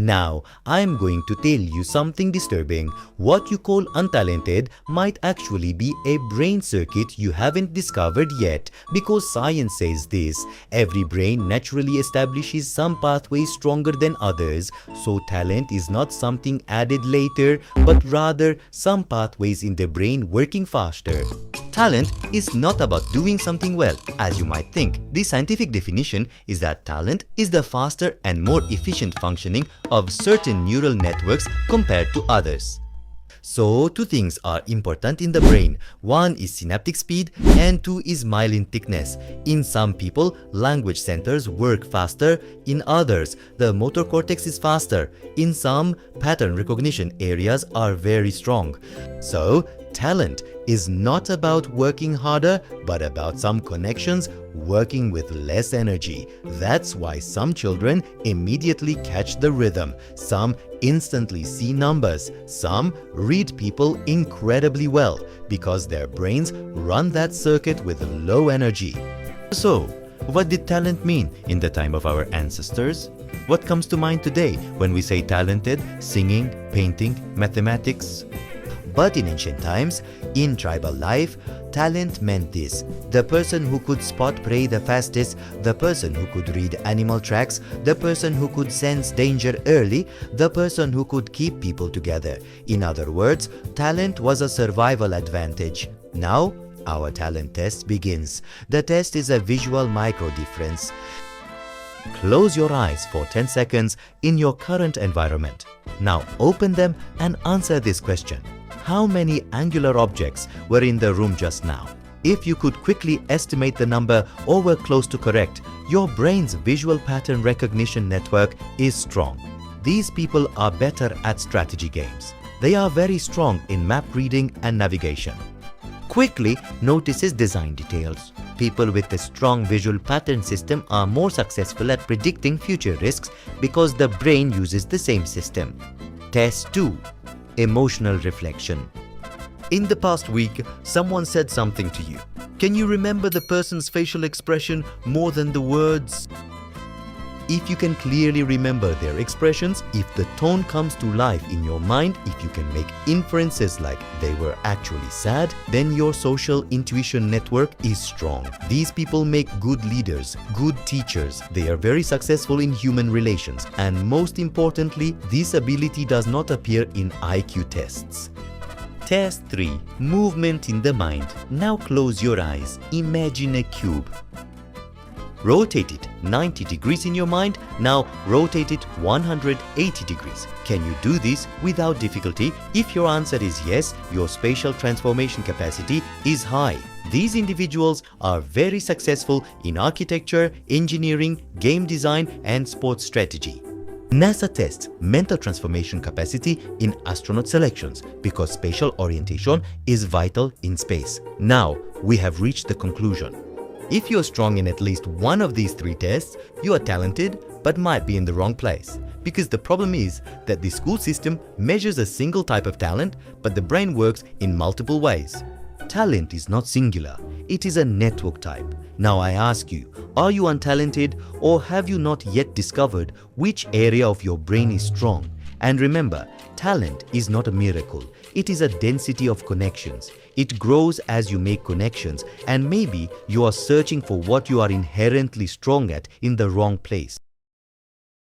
Now, I am going to tell you something disturbing. What you call untalented might actually be a brain circuit you haven't discovered yet, because science says this. Every brain naturally establishes some pathways stronger than others, so talent is not something added later, but rather some pathways in the brain working faster. Talent is not about doing something well, as you might think. The scientific definition is that talent is the faster and more efficient functioning of certain neural networks compared to others. So, two things are important in the brain. One is synaptic speed and two is myelin thickness. In some people, language centers work faster. In others, the motor cortex is faster. In some, pattern recognition areas are very strong. So, talent is not about working harder, but about some connections working with less energy. That's why some children immediately catch the rhythm, some instantly see numbers, some read people incredibly well, because their brains run that circuit with low energy. So, what did talent mean in the time of our ancestors? What comes to mind today when we say talented? Singing, painting, mathematics? But in ancient times, in tribal life, talent meant this: the person who could spot prey the fastest, the person who could read animal tracks, the person who could sense danger early, the person who could keep people together. In other words, talent was a survival advantage. Now, our talent test begins. The test is a visual micro difference. Close your eyes for 10 seconds in your current environment. Now open them and answer this question. How many angular objects were in the room just now? If you could quickly estimate the number or were close to correct, your brain's visual pattern recognition network is strong. These people are better at strategy games. They are very strong in map reading and navigation. Quickly notices design details. People with a strong visual pattern system are more successful at predicting future risks because the brain uses the same system. Test 2. Emotional reflection. In the past week, someone said something to you. Can you remember the person's facial expression more than the words? If you can clearly remember their expressions, if the tone comes to life in your mind, if you can make inferences like they were actually sad, then your social intuition network is strong. These people make good leaders, good teachers. They are very successful in human relations. And most importantly, this ability does not appear in IQ tests. Test 3. Movement in the mind. Now close your eyes. Imagine a cube. Rotate it 90 degrees in your mind. Now rotate it 180 degrees. Can you do this without difficulty? If your answer is yes, your spatial transformation capacity is high. These individuals are very successful in architecture, engineering, game design, and sports strategy. NASA tests mental transformation capacity in astronaut selections because spatial orientation is vital in space. Now we have reached the conclusion. If you're strong in at least one of these 3 tests, you are talented but might be in the wrong place. Because the problem is that the school system measures a single type of talent, but the brain works in multiple ways. Talent is not singular, it is a network type. Now I ask you, are you untalented or have you not yet discovered which area of your brain is strong? And remember, talent is not a miracle. It is a density of connections. It grows as you make connections, and maybe you are searching for what you are inherently strong at in the wrong place.